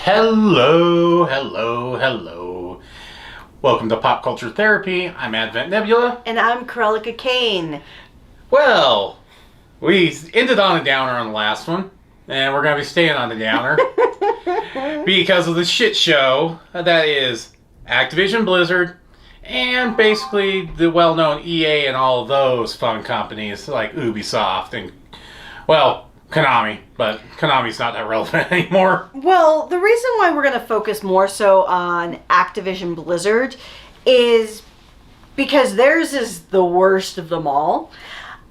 Hello, hello, hello. Welcome to Pop Culture Therapy. I'm Advent Nebula. And I'm Cruellica Kain. Well, we ended on a downer on the last one, and we're going to be staying on the downer because of the shit show that is Activision Blizzard and basically the well-known EA and all of those fun companies like Ubisoft and, well, Konami, but Konami's not that relevant anymore. Well, the reason why we're going to focus more so on Activision Blizzard is because theirs is the worst of them all.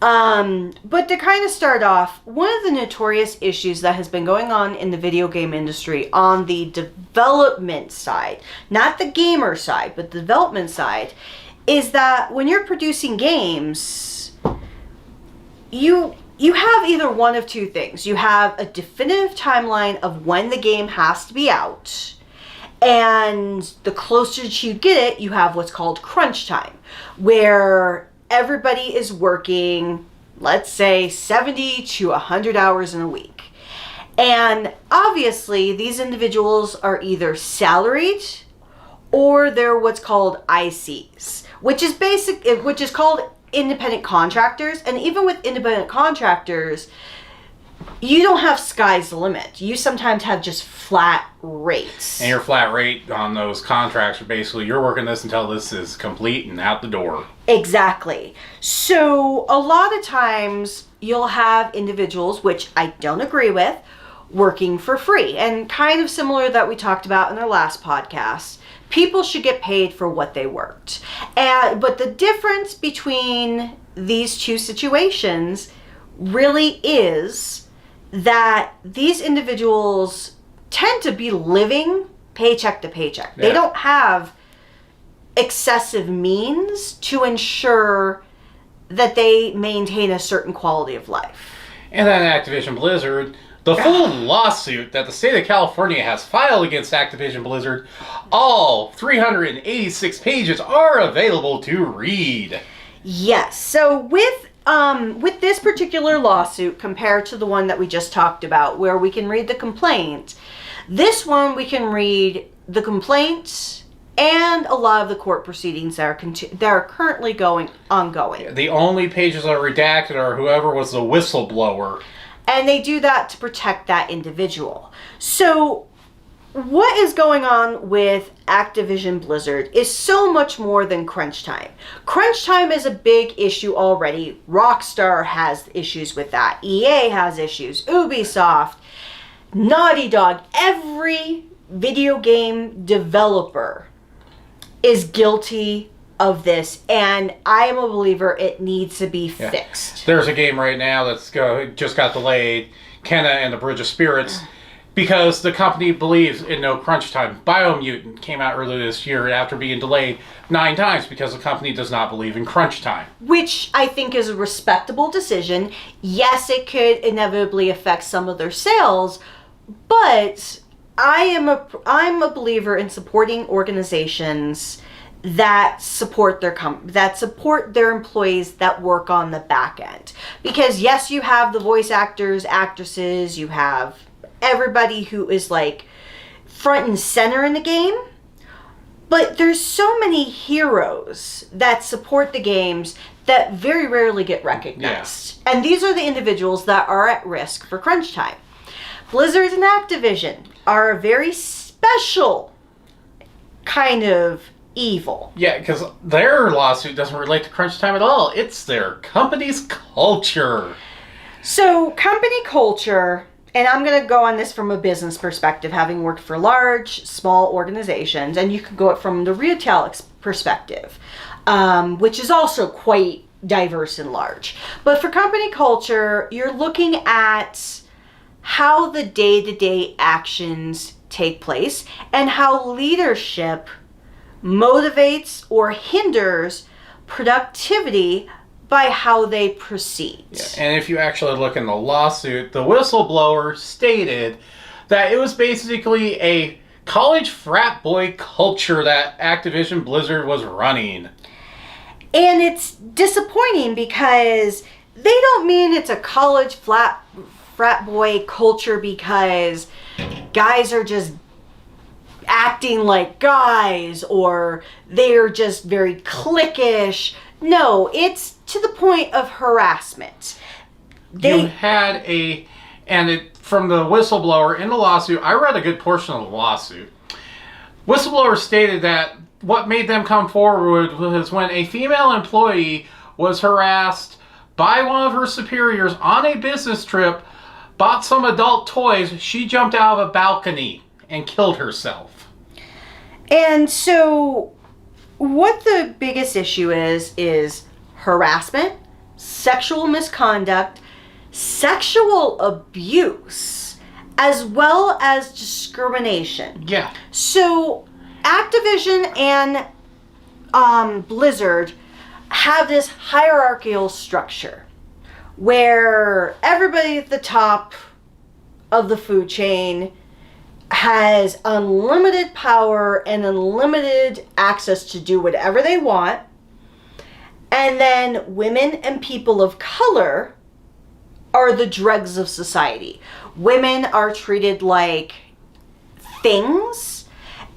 But to kind of start off, one of the notorious issues that has been going on in the video game industry on the development side, not the gamer side, but the development side, is that when you're producing games, you have either one of two things. You have a definitive timeline of when the game has to be out, and the closer you get it, you have what's called crunch time, where everybody is working, let's say, 70 to 100 hours in a week. And obviously, these individuals are either salaried or they're what's called ICs, which is called independent contractors. And even with independent contractors, you don't have sky's the limit. You sometimes have just flat rates. And your flat rate on those contracts are basically, you're working this until this is complete and out the door. Exactly. So a lot of times you'll have individuals, which I don't agree with, working for free. And kind of similar that we talked about in our last podcast. People should get paid for what they worked. But the difference between these two situations really is that these individuals tend to be living paycheck to paycheck. Yeah. They don't have excessive means to ensure that they maintain a certain quality of life. And then Activision Blizzard, the full lawsuit that the state of California has filed against Activision Blizzard, all 386 pages are available to read. Yes. So with this particular lawsuit, compared to the one that we just talked about, where we can read the complaint, this one we can read the complaint and a lot of the court proceedings that are currently ongoing. The only pages that are redacted are whoever was the whistleblower. And they do that to protect that individual. So what is going on with Activision Blizzard is so much more than crunch time. Crunch time is a big issue already. Rockstar has issues with that. EA has issues. Ubisoft, Naughty Dog, every video game developer is guilty of this, and I am a believer it needs to be fixed. There's a game right now that's just got delayed, Kenna and the Bridge of Spirits, because the company believes in no crunch time. Biomutant came out earlier this year after being delayed 9 times because the company does not believe in crunch time. Which I think is a respectable decision. Yes, it could inevitably affect some of their sales, but I'm a believer in supporting organizations that support their employees that work on the back end. Because yes, you have the voice actors, actresses, you have everybody who is like front and center in the game, but there's so many heroes that support the games that very rarely get recognized. Yeah. And these are the individuals that are at risk for crunch time. Blizzard and Activision are a very special kind of evil. Yeah, because their lawsuit doesn't relate to crunch time at all. It's their company's culture. So, company culture, and I'm going to go on this from a business perspective, having worked for large, small organizations, and you can go from the retail perspective, which is also quite diverse and large. But for company culture, you're looking at how the day-to-day actions take place and how leadership motivates or hinders productivity by how they proceed. Yeah, and if you actually look in the lawsuit, the whistleblower stated that it was basically a college frat boy culture that Activision Blizzard was running. And it's disappointing because they don't mean it's a college frat boy culture because guys are just acting like guys, or they're just very cliquish. No, it's to the point of harassment. You had from the whistleblower in the lawsuit, I read a good portion of the lawsuit. Whistleblower stated that what made them come forward was when a female employee was harassed by one of her superiors on a business trip, bought some adult toys, she jumped out of a balcony and killed herself. And so what the biggest issue is harassment, sexual misconduct, sexual abuse, as well as discrimination. Yeah. So Activision and Blizzard have this hierarchical structure where everybody at the top of the food chain has unlimited power and unlimited access to do whatever they want. And then women and people of color are the dregs of society. Women are treated like things,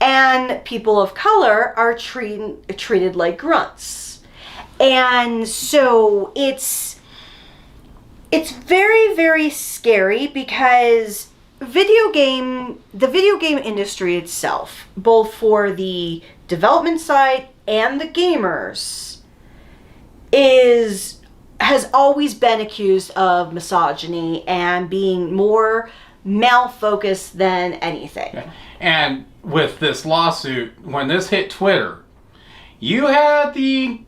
and people of color are treated like grunts. And so it's very, very scary because the video game industry itself, both for the development side and the gamers, has always been accused of misogyny and being more male-focused than anything. And with this lawsuit, when this hit Twitter, you had the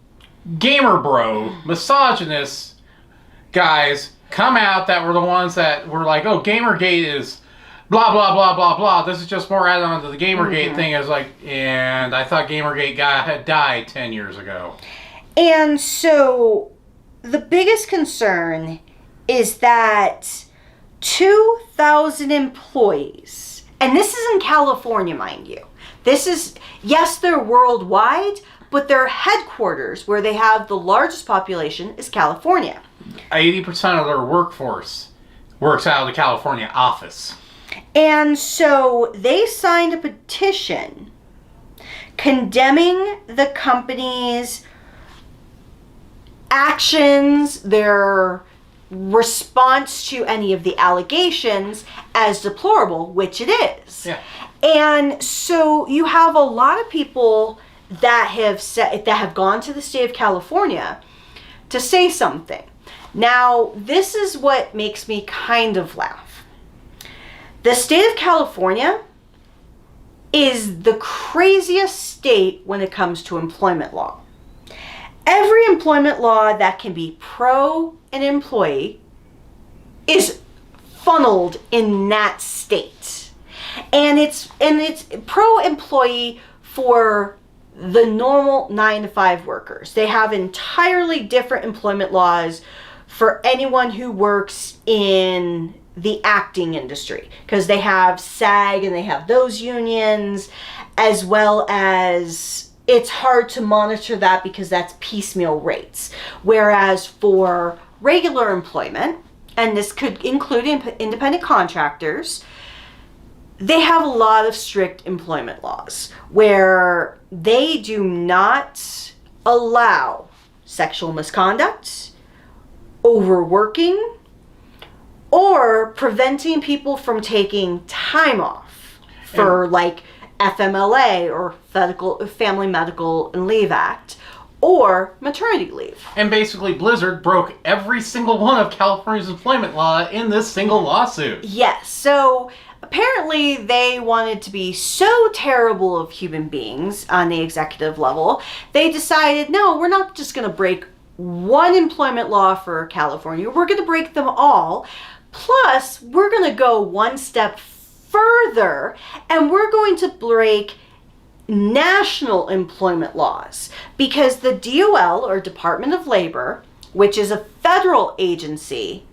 gamer bro, misogynist guys come out that were the ones that were like, oh, Gamergate is blah, blah, blah, blah, blah. This is just more added on to the Gamergate thing. It's like, and I thought Gamergate guy had died 10 years ago. And so the biggest concern is that 2,000 employees, and this is in California, mind you. This is, yes, they're worldwide, but their headquarters, where they have the largest population, is California. 80% of their workforce works out of the California office. And so they signed a petition condemning the company's actions, their response to any of the allegations as deplorable, which it is. Yeah. And so you have a lot of people that have gone to the state of California to say something. Now, this is what makes me kind of laugh. The state of California is the craziest state when it comes to employment law. Every employment law that can be pro an employee is funneled in that state. And it's pro employee for the normal 9-to-5 workers. They have entirely different employment laws for anyone who works in the acting industry, because they have SAG and they have those unions, as well as it's hard to monitor that because that's piecemeal rates. Whereas for regular employment, and this could include independent contractors, they have a lot of strict employment laws where they do not allow sexual misconduct, overworking, or preventing people from taking time off for like FMLA or Family Medical and Leave Act, or maternity leave. And basically Blizzard broke every single one of California's employment law in this single lawsuit. Yes, so apparently they wanted to be so terrible of human beings on the executive level, they decided, no, we're not just going to break one employment law for California, we're going to break them all. Plus, we're going to go one step further, and we're going to break national employment laws, because the DOL, or Department of Labor, which is a federal agency,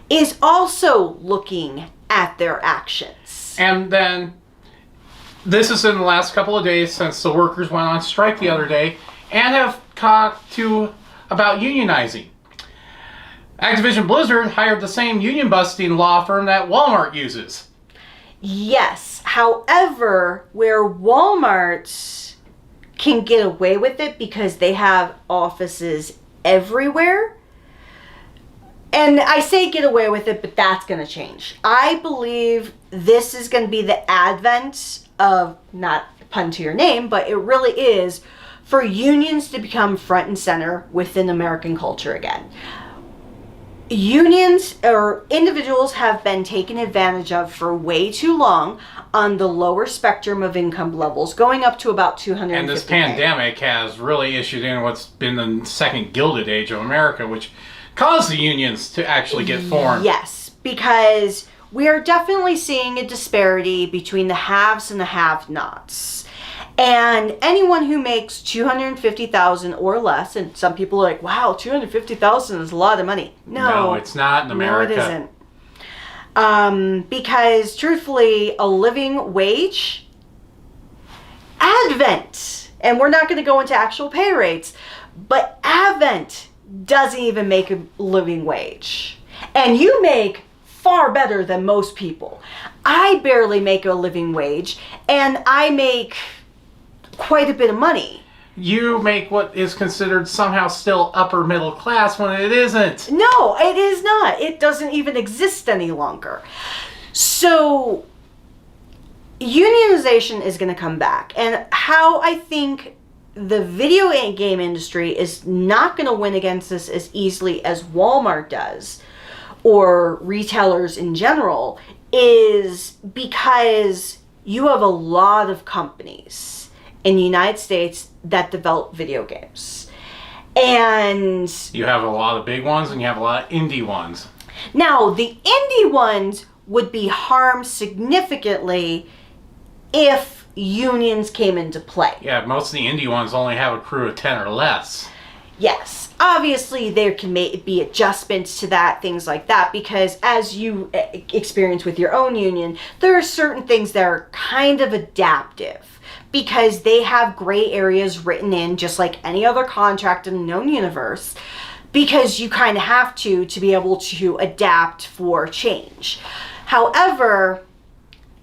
is also looking at their actions. And then, this is in the last couple of days since the workers went on strike the other day and have talked about unionizing. Activision Blizzard hired the same union busting law firm that Walmart uses. Yes. However, where Walmart can get away with it because they have offices everywhere, and I say get away with it, but that's going to change. I believe this is going to be the advent of, not pun to your name, but it really is, for unions to become front and center within American culture again. Unions or individuals have been taken advantage of for way too long on the lower spectrum of income levels, going up to about 250K. And this pandemic has really issued in what's been the second Gilded Age of America, which caused the unions to actually get formed. Yes, because we are definitely seeing a disparity between the haves and the have-nots. And anyone who makes $250,000 or less, and some people are like, wow, $250,000 is a lot of money. No, it's not in America. No, it isn't. Because truthfully, a living wage, Advent, and we're not going to go into actual pay rates, but Advent doesn't even make a living wage. And you make far better than most people. I barely make a living wage, and I make quite a bit of money. You make what is considered somehow still upper middle class when it isn't. No, it is not. It doesn't even exist any longer. So unionization is going to come back. And how I think the video game industry is not going to win against this as easily as Walmart does, or retailers in general, is because you have a lot of companies in the United States that develop video games. And you have a lot of big ones and you have a lot of indie ones. Now, the indie ones would be harmed significantly if unions came into play. Yeah, most of the indie ones only have a crew of 10 or less. Yes, obviously there can be adjustments to that, things like that, because as you experience with your own union, there are certain things that are kind of adaptive, because they have gray areas written in just like any other contract in the known universe, because you kind of have to be able to adapt for change. However,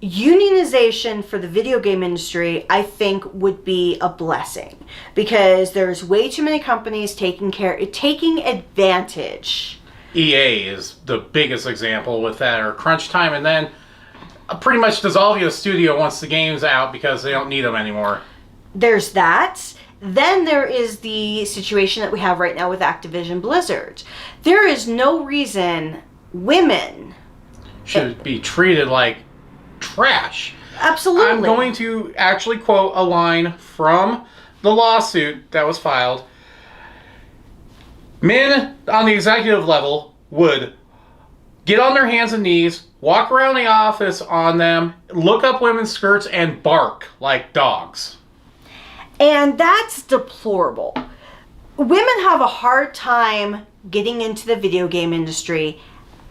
unionization for the video game industry, I think, would be a blessing, because there's way too many companies taking advantage. EA is the biggest example with that, or Crunch Time, and then pretty much dissolving a studio once the game's out because they don't need them anymore. There's that. Then there is the situation that we have right now with Activision Blizzard. There is no reason women should be treated like trash. Absolutely. I'm going to actually quote a line from the lawsuit that was filed. Men on the executive level would get on their hands and knees, walk around the office on them, look up women's skirts, and bark like dogs. And that's deplorable. Women have a hard time getting into the video game industry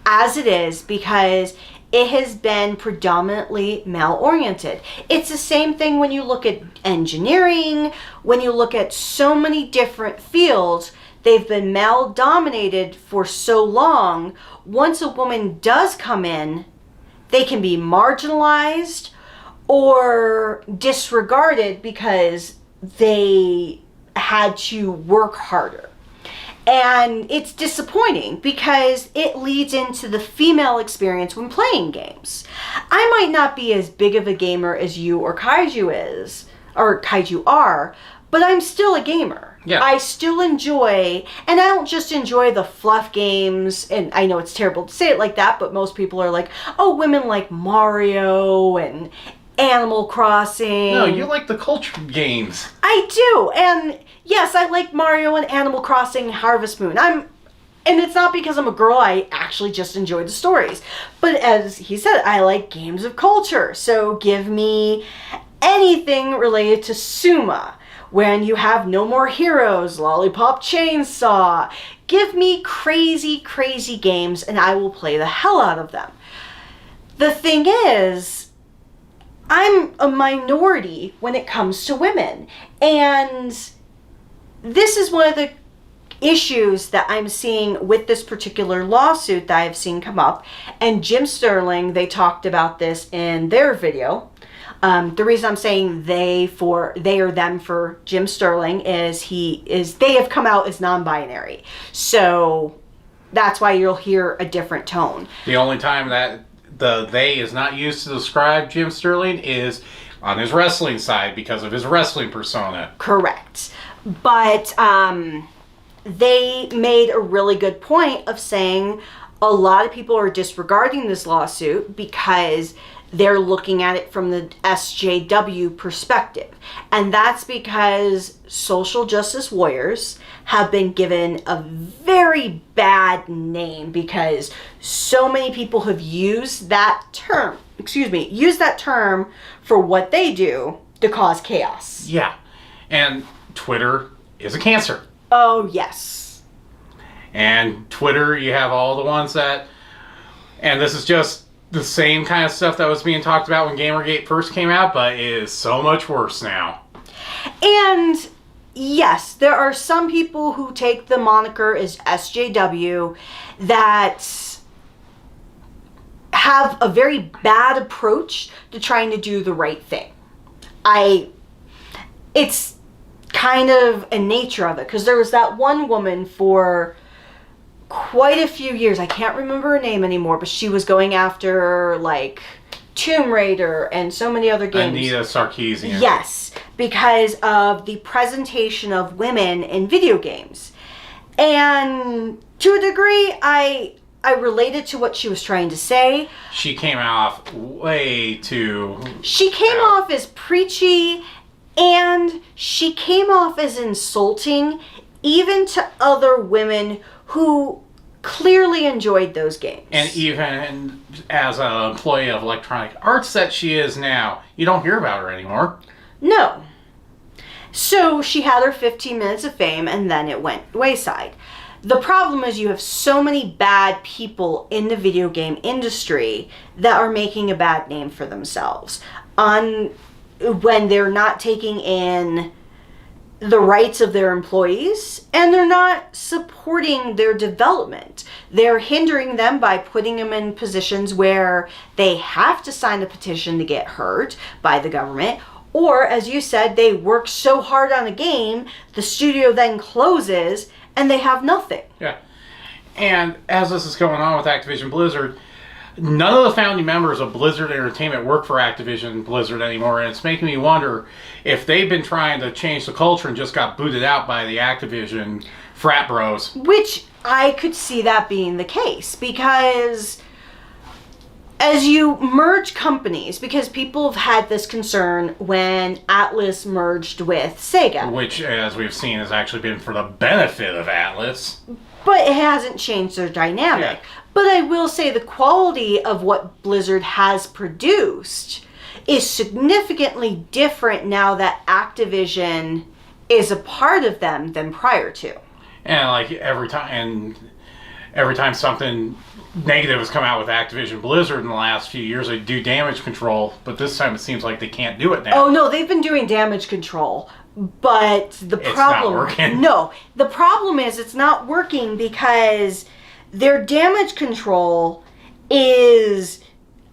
as it is, because it has been predominantly male-oriented. It's the same thing when you look at engineering, when you look at so many different fields. They've been male-dominated for so long. Once a woman does come in, they can be marginalized or disregarded because they had to work harder. And it's disappointing because it leads into the female experience when playing games. I might not be as big of a gamer as you or Kaiju are, but I'm still a gamer. Yeah. I still enjoy, and I don't just enjoy the fluff games, and I know it's terrible to say it like that, but most people are like, oh, women like Mario and Animal Crossing. No, you like the culture games. I do, and yes, I like Mario and Animal Crossing, Harvest Moon. And it's not because I'm a girl, I actually just enjoy the stories. But as he said, I like games of culture, so give me anything related to Suma, when you have No More Heroes, Lollipop Chainsaw. Give me crazy, crazy games, and I will play the hell out of them. The thing is, I'm a minority when it comes to women. And this is one of the issues that I'm seeing with this particular lawsuit that I've seen come up. And Jim Sterling, they talked about this in their video. The reason I'm saying they or them for Jim Sterling is they have come out as non-binary. So that's why you'll hear a different tone. The only time that the they is not used to describe Jim Sterling is on his wrestling side because of his wrestling persona. Correct. But they made a really good point of saying a lot of people are disregarding this lawsuit because they're looking at it from the SJW perspective. And that's because social justice warriors have been given a very bad name because so many people have used that term for what they do to cause chaos. Yeah. And Twitter is a cancer. Oh, yes. And Twitter, you have all the ones that, and this is just the same kind of stuff that was being talked about when Gamergate first came out, but it is so much worse now. And yes, there are some people who take the moniker as SJW that have a very bad approach to trying to do the right thing. It's kind of a nature of it, because there was that one woman for quite a few years, I can't remember her name anymore, but she was going after like Tomb Raider and so many other games. Anita Sarkeesian. Yes, because of the presentation of women in video games. And to a degree, I related to what she was trying to say. She came off way too... She came off as preachy, and she came off as insulting even to other women who clearly enjoyed those games. And even as an employee of Electronic Arts that she is now, you don't hear about her anymore. No. So she had her 15 minutes of fame and then it went wayside. The problem is you have so many bad people in the video game industry that are making a bad name for themselves when they're not taking in the rights of their employees and they're not supporting their development. They're hindering them by putting them in positions where they have to sign a petition to get heard by the government. Or, as you said, they work so hard on a game, the studio then closes and they have nothing. Yeah. And as this is going on with Activision Blizzard, none of the founding members of Blizzard Entertainment work for Activision Blizzard anymore, and it's making me wonder if they've been trying to change the culture and just got booted out by the Activision frat bros. Which I could see that being the case, because as you merge companies, because people have had this concern when Atlas merged with Sega. Which, as we've seen, has actually been for the benefit of Atlas. But it hasn't changed their dynamic. Yeah. But I will say the quality of what Blizzard has produced is significantly different now that Activision is a part of them than prior to. And like every time something negative has come out with Activision Blizzard in the last few years, they do damage control, but this time it seems like they can't do it now. Oh no, they've been doing damage control. But the problem... It's not working. No, the problem is it's not working because their damage control is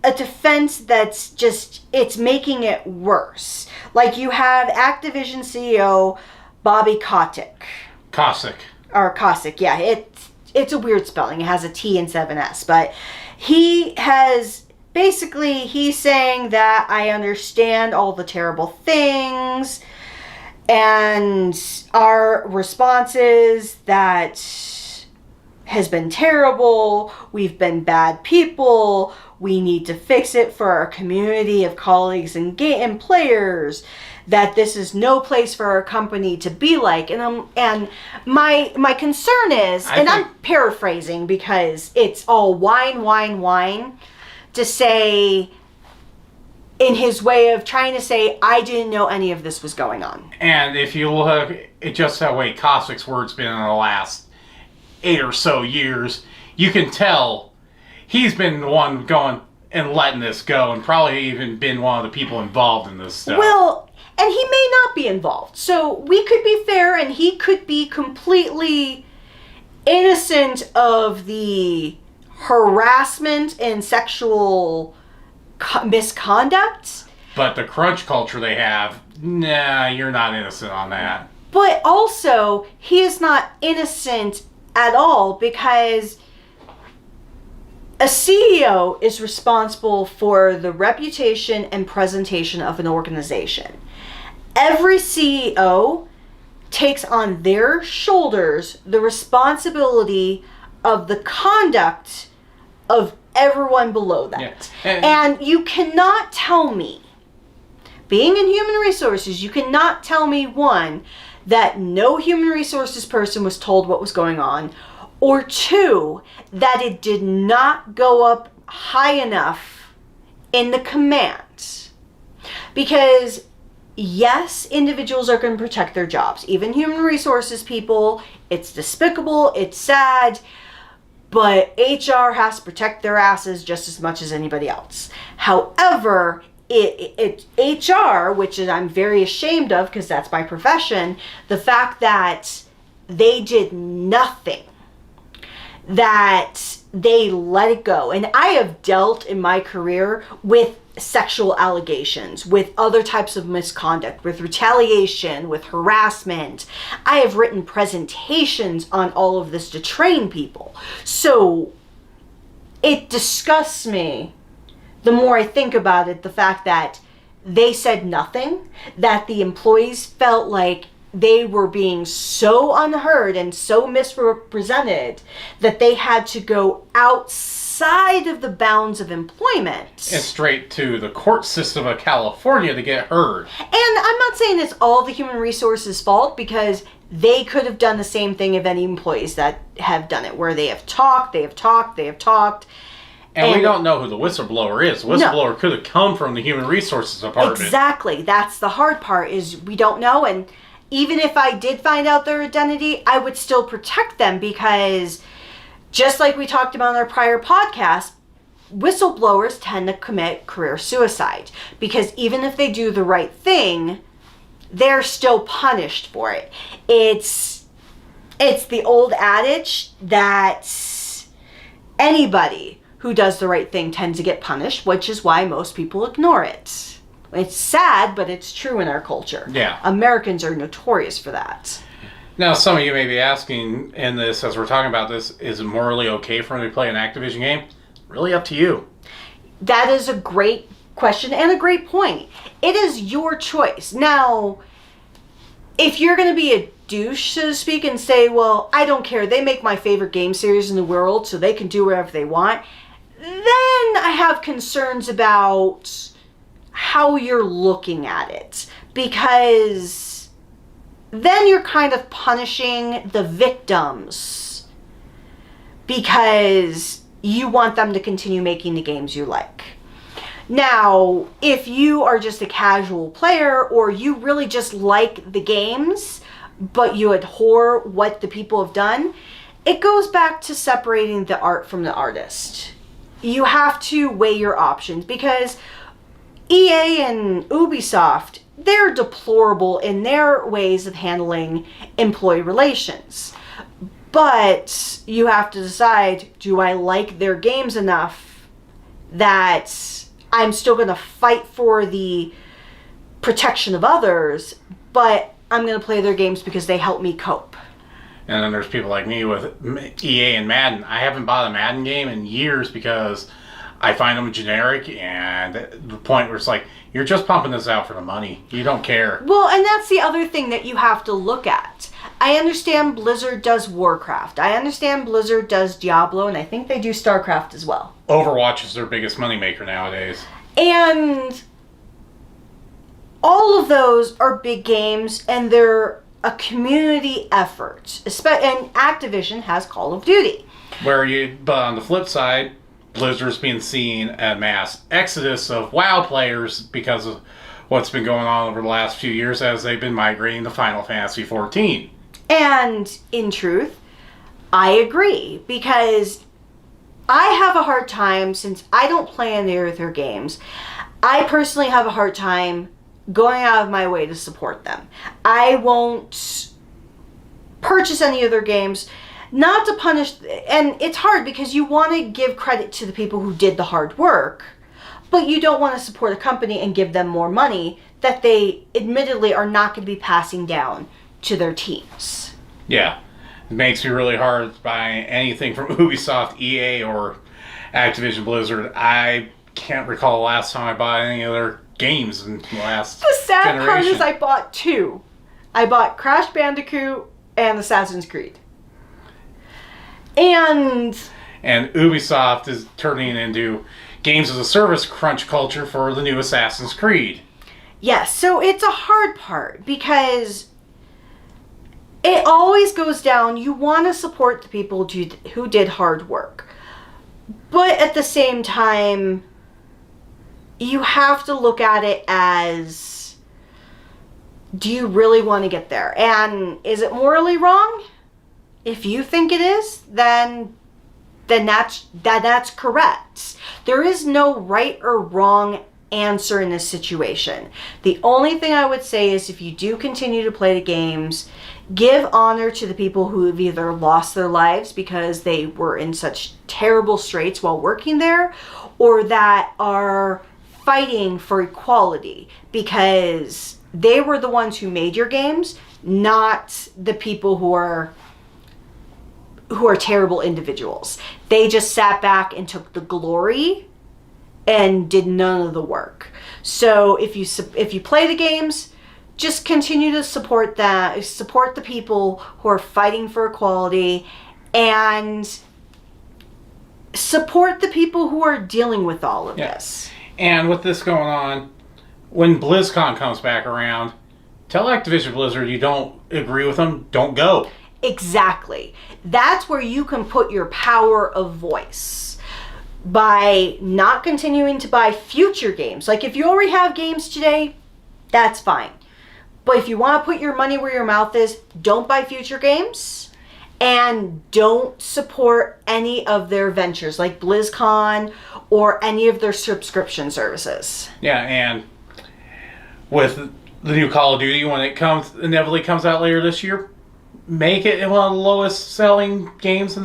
a defense that's just, it's making it worse. Like you have Activision CEO Bobby Kotick. Cossack. Or Cossack, yeah. It's a weird spelling. It has a T instead of an S. But he has... Basically, he's saying that I understand all the terrible things and our responses that has been terrible. We've been bad people. We need to fix it for our community of colleagues and players. That this is no place for our company to be like. And my concern is, I'm paraphrasing because it's all whine, to say, in his way of trying to say, I didn't know any of this was going on. And if you look at just that way Cossack's word's been in the last 8 or so years, you can tell he's been the one going and letting this go, and probably even been one of the people involved in this stuff. Well, and he may not be involved. So we could be fair, and he could be completely innocent of the harassment and sexual misconduct. But the crunch culture they have, nah, you're not innocent on that. But also, he is not innocent at all because a CEO is responsible for the reputation and presentation of an organization. Every CEO takes on their shoulders the responsibility of the conduct of everyone below that. Yeah. And you cannot tell me, being in human resources, you cannot tell me, one, that no human resources person was told what was going on, or two, that it did not go up high enough in the commands. Because yes, individuals are going to protect their jobs. Even human resources people, it's despicable, it's sad, but HR has to protect their asses just as much as anybody else. However, HR, which is I'm very ashamed of because that's my profession, the fact that they did nothing, that they let it go. And I have dealt in my career with sexual allegations, with other types of misconduct, with retaliation, with harassment. I have written presentations on all of this to train people. So it disgusts me the more I think about it, the fact that they said nothing, that the employees felt like they were being so unheard and so misrepresented that they had to go outside of the bounds of employment. And straight to the court system of California to get heard. And I'm not saying it's all the human resources' fault, because they could have done the same thing of any employees that have done it, where they have talked. And we don't know who the whistleblower is. The whistleblower could have come from the human resources department. Exactly. That's the hard part, is we don't know. And even if I did find out their identity, I would still protect them, because just like we talked about in our prior podcast, whistleblowers tend to commit career suicide, because even if they do the right thing, they're still punished for it. It's the old adage that anybody who does the right thing tends to get punished, which is why most people ignore it. It's sad, but it's true in our culture. Yeah. Americans are notorious for that. Now, some of you may be asking in this, as we're talking about this, is it morally okay for me to play an Activision game? Really up to you. That is a great question and a great point. It is your choice. Now, if you're going to be a douche, so to speak, and say, well, I don't care, they make my favorite game series in the world, so they can do whatever they want, then I have concerns about how you're looking at it, because then you're kind of punishing the victims because you want them to continue making the games you like. Now, if you are just a casual player, or you really just like the games, but you abhor what the people have done, it goes back to separating the art from the artist. You have to weigh your options, because EA and Ubisoft, they're deplorable in their ways of handling employee relations. But you have to decide, do I like their games enough that I'm still going to fight for the protection of others, but I'm going to play their games because they help me cope. And then there's people like me with EA and Madden. I haven't bought a Madden game in years because I find them generic, and the point where it's like, you're just pumping this out for the money. You don't care. Well, and that's the other thing that you have to look at. I understand Blizzard does Warcraft. I understand Blizzard does Diablo, and I think they do StarCraft as well. Overwatch is their biggest moneymaker nowadays. And all of those are big games, and they're a community effort. And Activision has Call of Duty. But on the flip side, Blizzard's been seeing a mass exodus of WoW players because of what's been going on over the last few years as they've been migrating to Final Fantasy XIV. And in truth, I agree, because I have a hard time, since I don't play any of their games, I personally have a hard time going out of my way to support them. I won't purchase any of their games, not to punish, and it's hard because you want to give credit to the people who did the hard work, but you don't want to support a company and give them more money that they admittedly are not going to be passing down to their teams. Yeah. It makes me really hard to buy anything from Ubisoft, EA, or Activision Blizzard. I can't recall the last time I bought any of their games in the last The sad generation. part is I bought 2. I bought Crash Bandicoot and Assassin's Creed. And Ubisoft is turning into games as a service crunch culture for the new Assassin's Creed. yes, so it's a hard part because it always goes down, you want to support the people who did hard work. But at the same time, you have to look at it as, do you really want to get there? And is it morally wrong? If you think it is, then that's correct. There is no right or wrong answer in this situation. The only thing I would say is if you do continue to play the games, give honor to the people who have either lost their lives because they were in such terrible straits while working there, or that are fighting for equality because they were the ones who made your games, not the people who are terrible individuals. They just sat back and took the glory and did none of the work. So if you play the games, just continue to support that, support the people who are fighting for equality, and support the people who are dealing with all of this. And with this going on, when BlizzCon comes back around, tell Activision Blizzard you don't agree with them, don't go. Exactly. That's where you can put your power of voice. By not continuing to buy future games. Like if you already have games today, that's fine. But if you want to put your money where your mouth is, don't buy future games. And don't support any of their ventures like BlizzCon or any of their subscription services. Yeah, and with the new Call of Duty, when it inevitably comes out later this year, make it one of the lowest selling games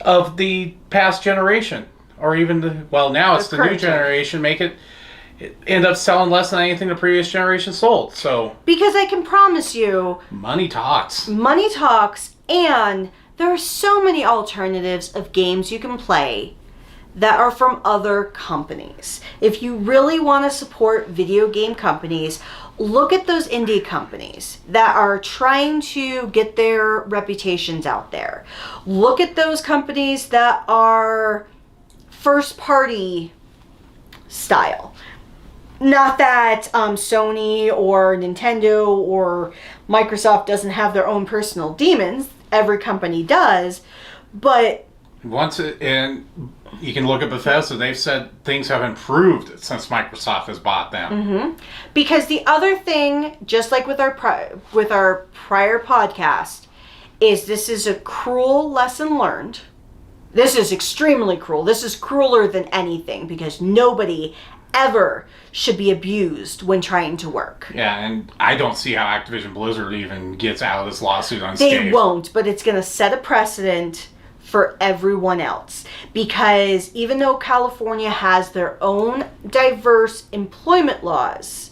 of the past generation. Or even now it's the new generation. Make it end up selling less than anything the previous generation sold. So because I can promise you, money talks. Money talks, and there are so many alternatives of games you can play that are from other companies. If you really want to support video game companies, look at those indie companies that are trying to get their reputations out there. Look at those companies that are first party style. Not that Sony or Nintendo or Microsoft doesn't have their own personal demons. Every company does. But and you can look at Bethesda, they've said things have improved since Microsoft has bought them. Mm-hmm. Because the other thing, just like with our prior podcast, is this is a cruel lesson learned. This is extremely cruel. This is crueler than anything because nobody ever should be abused when trying to work. Yeah, and I don't see how Activision Blizzard even gets out of this lawsuit unscathed. They won't, but it's going to set a precedent for everyone else. Because even though California has their own diverse employment laws,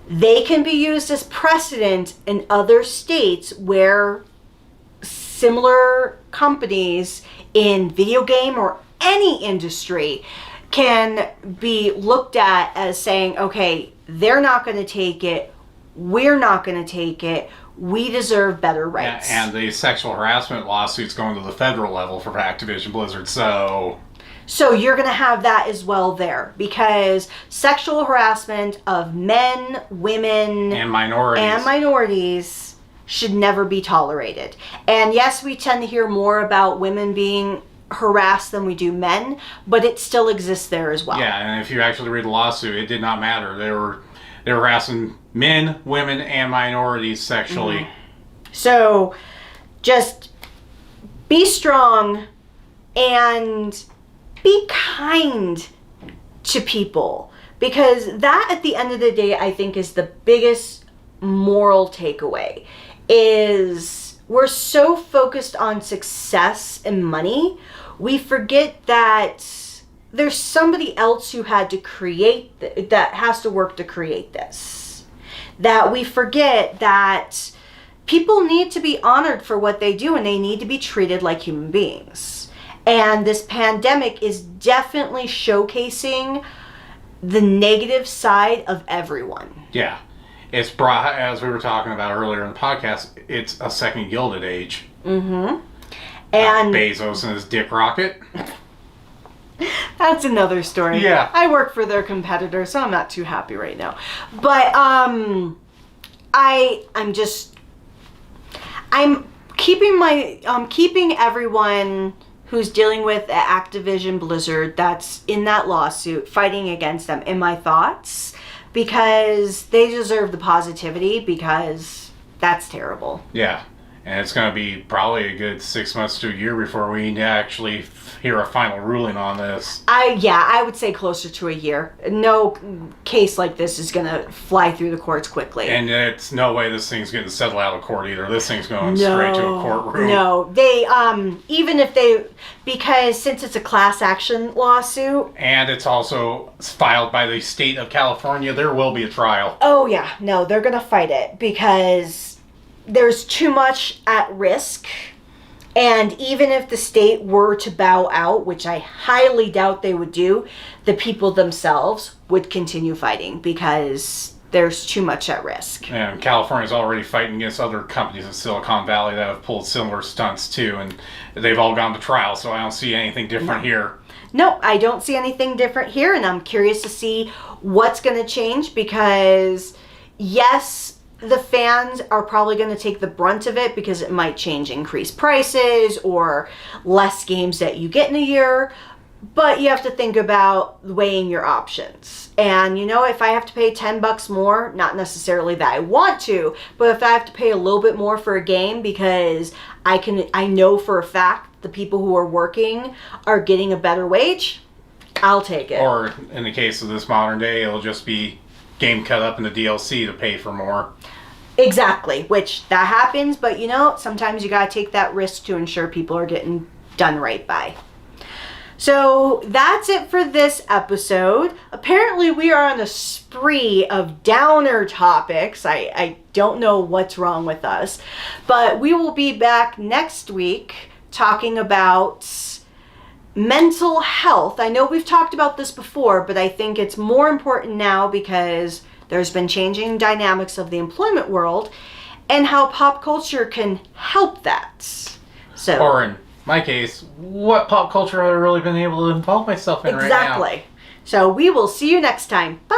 they can be used as precedent in other states where similar companies in video game or any industry can be looked at as saying, okay, they're not going to take it, we're not going to take it, we deserve better rights. Yeah, and the sexual harassment lawsuit's going to the federal level for Activision Blizzard, so you're going to have that as well there, because sexual harassment of men, women, and minorities should never be tolerated. And yes, we tend to hear more about women being harassed than we do men, but it still exists there as well. Yeah, and if you actually read the lawsuit, it did not matter. They were harassing men, women, and minorities sexually. Mm-hmm. So just be strong and be kind to people, because that at the end of the day I think is the biggest moral takeaway, is we're so focused on success and money, we forget that there's somebody else who had to create, that has to work to create this. That we forget that people need to be honored for what they do and they need to be treated like human beings. And this pandemic is definitely showcasing the negative side of everyone. Yeah. It's brought, as we were talking about earlier in the podcast, it's a second Gilded Age. Mm-hmm. And Bezos and his dick rocket. That's another story. Yeah. I work for their competitor, so I'm not too happy right now. But I'm keeping everyone who's dealing with Activision Blizzard that's in that lawsuit, fighting against them, in my thoughts, because they deserve the positivity, because that's terrible. Yeah. And it's going to be probably a good 6 months to a year before we actually hear a final ruling on this. I would say closer to a year. No case like this is going to fly through the courts quickly. And it's no way this thing's getting settled out of court either. This thing's going straight to a courtroom. No, they, even if they, because since it's a class action lawsuit. And it's also filed by the state of California, there will be a trial. Oh yeah, no, they're going to fight it because there's too much at risk. And even if the state were to bow out, which I highly doubt they would do, the people themselves would continue fighting because there's too much at risk. And California's already fighting against other companies in Silicon Valley that have pulled similar stunts too, and they've all gone to trial, so I don't see anything different here. No, I don't see anything different here, and I'm curious to see what's going to change because, yes, the fans are probably going to take the brunt of it because it might increase prices or less games that you get in a year. But you have to think about weighing your options. And, if I have to pay $10 more, not necessarily that I want to, but if I have to pay a little bit more for a game because I know for a fact the people who are working are getting a better wage, I'll take it. Or in the case of this modern day, it'll just be game cut up in the DLC to pay for more. Exactly, which that happens, but sometimes you gotta take that risk to ensure people are getting done right by. So that's it for this episode. Apparently we are on a spree of downer topics. I don't know what's wrong with us, but we will be back next week talking about mental health. I know we've talked about this before, but I think it's more important now because there's been changing dynamics of the employment world and how pop culture can help that. So, or in my case, what pop culture have I really been able to involve myself in right now? Exactly. So we will see you next time. Bye!